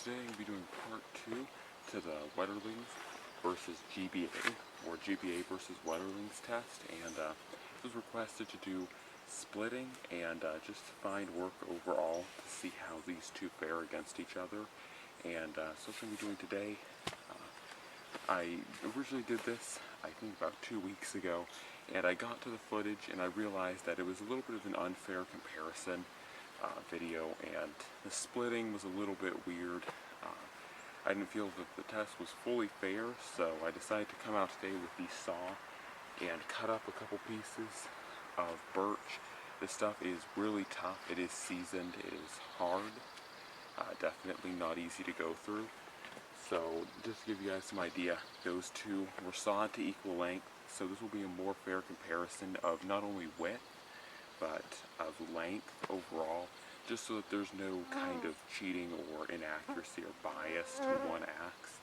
Today I'm going to be doing part 2 to the Wetterlings versus GBA, or GBA versus Wetterlings test, and I was requested to do splitting and just find work overall to see how these two fare against each other. And so what I'm going to be doing today, I originally did this I think about 2 weeks ago, and I got to the footage and I realized that it was a little bit of an unfair comparison video, and the splitting was a little bit weird. I didn't feel that the test was fully fair, so I decided to come out today with the saw and cut up a couple pieces of birch. This stuff is really tough. It is seasoned. It is hard. Definitely not easy to go through. So just to give you guys some idea, those two were sawed to equal length, so this will be a more fair comparison of not only width, but of length overall, just so that there's no kind of cheating or inaccuracy or bias to one axe.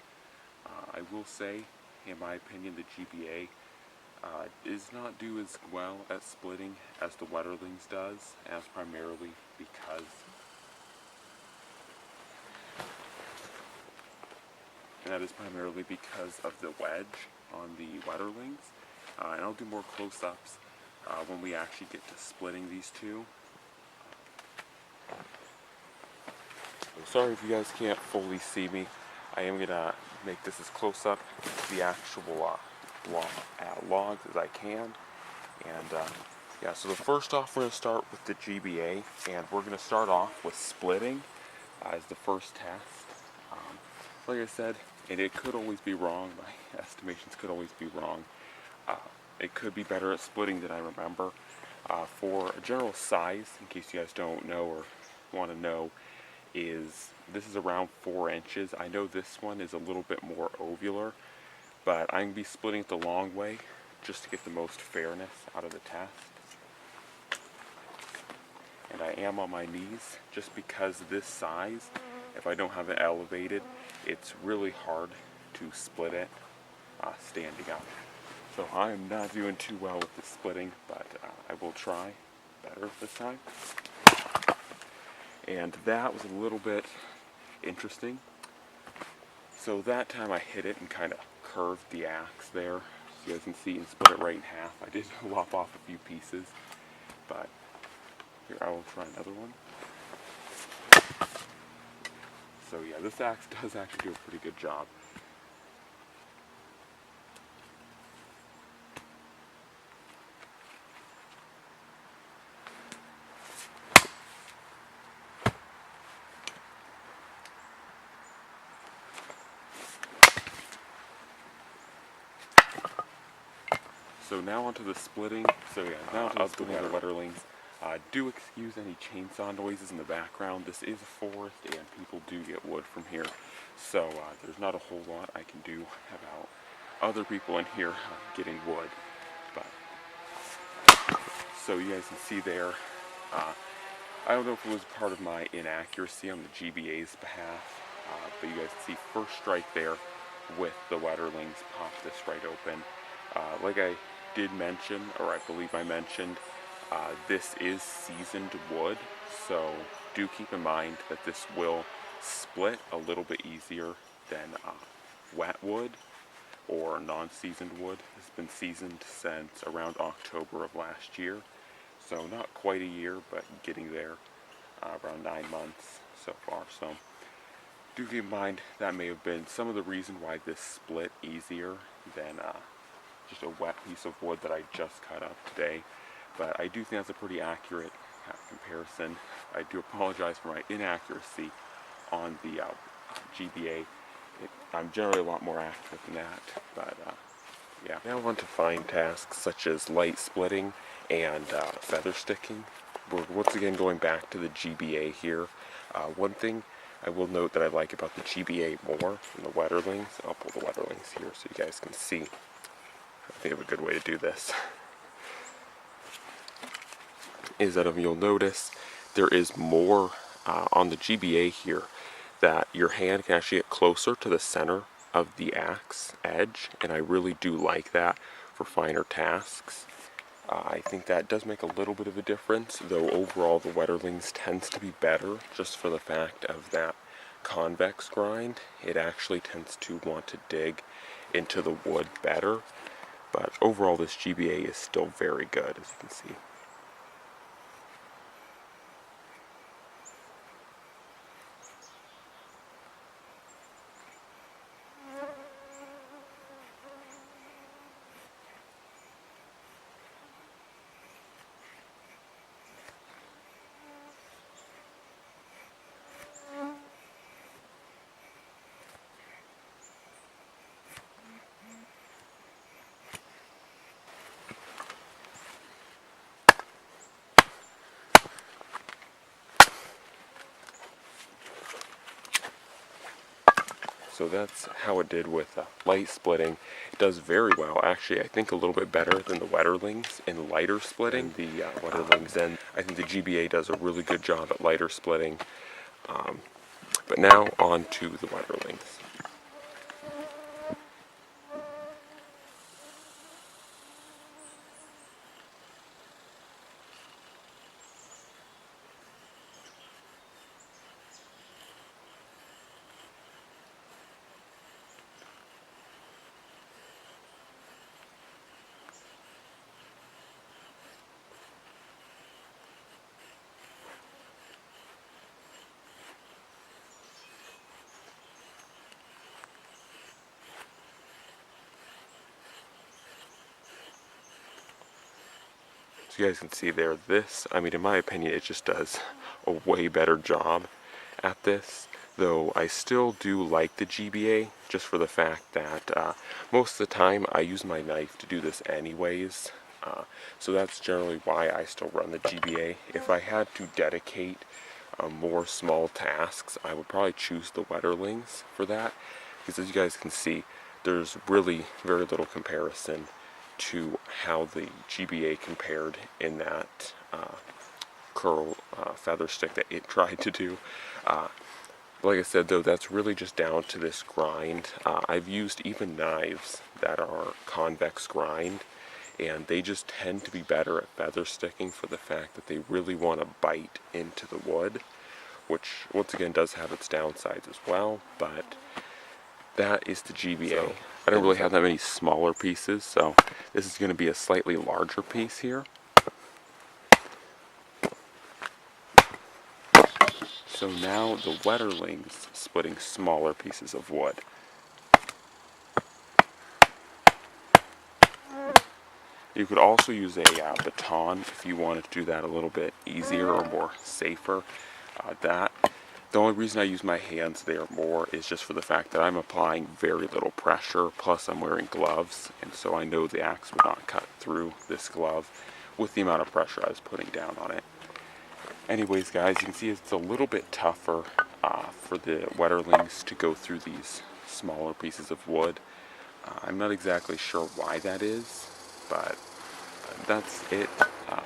I will say, in my opinion, the GBA does not do as well at splitting as the Wetterlings does, as primarily because of the wedge on the Wetterlings. And I'll do more close-ups when we actually get to splitting these two. Sorry if you guys can't fully see me. I am going to make this as close up to the actual logs as I can. And yeah, so first off we're going to start with the GBA, and we're going to start off with splitting as the first test. Like I said, and it could always be wrong, my estimations could always be wrong. It could be better at splitting than I remember. For a general size, in case you guys don't know or want to know, this is around 4 inches. I know this one is a little bit more ovular, but I'm going to be splitting it the long way just to get the most fairness out of the test. And I am on my knees just because this size, if I don't have it elevated, it's really hard to split it standing up. So I am not doing too well with the splitting, but I will try better this time. And that was a little bit interesting. So that time I hit it and kind of curved the axe there, so you guys can see, and split it right in half. I did lop off a few pieces, but here I will try another one. So yeah, this axe does actually do a pretty good job. So now onto the splitting. So yeah, now onto the splitting of the Wetterlings. Do excuse any chainsaw noises in the background. This is a forest and people do get wood from here. So there's not a whole lot I can do about other people in here getting wood. But so you guys can see there, I don't know if it was part of my inaccuracy on the GBA's behalf, but you guys can see first strike there with the Wetterlings, pop this right open. Like I did mention, or I believe I mentioned, this is seasoned wood, so do keep in mind that this will split a little bit easier than wet wood or non-seasoned wood. It's been seasoned since around October of last year, so not quite a year, but getting there, around 9 months so far. So do keep in mind that may have been some of the reason why this split easier than just a wet piece of wood that I just cut up today. But I do think that's a pretty accurate comparison. I do apologize for my inaccuracy on the GBA. I'm generally a lot more accurate than that, but yeah. Now on to fine tasks such as light splitting and feather sticking. We're once again going back to the GBA here. One thing I will note that I like about the GBA more than the Wetterlings, I'll pull the Wetterlings here so you guys can see. I think of a good way to do this, is that you'll notice there is more on the GBA here, that your hand can actually get closer to the center of the axe edge, and I really do like that for finer tasks. I think that does make a little bit of a difference, though overall the Wetterlings tends to be better just for the fact of that convex grind, it actually tends to want to dig into the wood better. But overall, this GBA is still very good, as you can see. So that's how it did with light splitting. It does very well, actually. I think a little bit better than the Wetterlings in lighter splitting. The Wetterlings, and I think the GBA does a really good job at lighter splitting. But now on to the Wetterlings. So you guys can see there, this, I mean, in my opinion, it just does a way better job at this. Though I still do like the GBA, just for the fact that most of the time I use my knife to do this anyways. So that's generally why I still run the GBA. If I had to dedicate more small tasks, I would probably choose the Wetterlings for that. Because as you guys can see, there's really very little comparison to how the GBA compared in that curl feather stick that it tried to do. Like I said, though, that's really just down to this grind. I've used even knives that are convex grind, and they just tend to be better at feather sticking for the fact that they really want to bite into the wood, which once again does have its downsides as well, but that is the GBA. So, I don't really have that many smaller pieces, so this is going to be a slightly larger piece here. So now the Wetterlings splitting smaller pieces of wood. You could also use a baton if you wanted to do that a little bit easier or more safer. The only reason I use my hands there more is just for the fact that I'm applying very little pressure, plus I'm wearing gloves, and so I know the axe would not cut through this glove with the amount of pressure I was putting down on it. Anyways, guys, you can see it's a little bit tougher for the Wetterlings to go through these smaller pieces of wood. I'm not exactly sure why that is, but that's it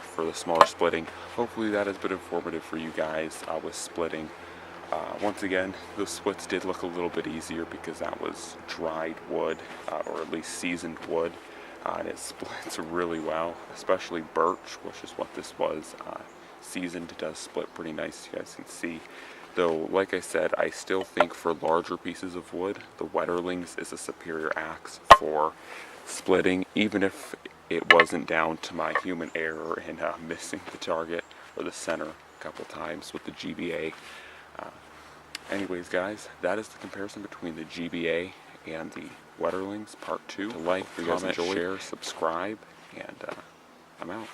for the smaller splitting. Hopefully that has been informative for you guys with splitting. Once again, the splits did look a little bit easier because that was dried wood, or at least seasoned wood, and it splits really well, especially birch, which is what this was. Seasoned, it does split pretty nice, you guys can see. Though, like I said, I still think for larger pieces of wood, the Wetterlings is a superior axe for splitting, even if it wasn't down to my human error in missing the target or the center a couple times with the GBA. Anyways, guys, that is the comparison between the GBA and the Wetterlings Part 2. Like, comment, share, subscribe, and I'm out.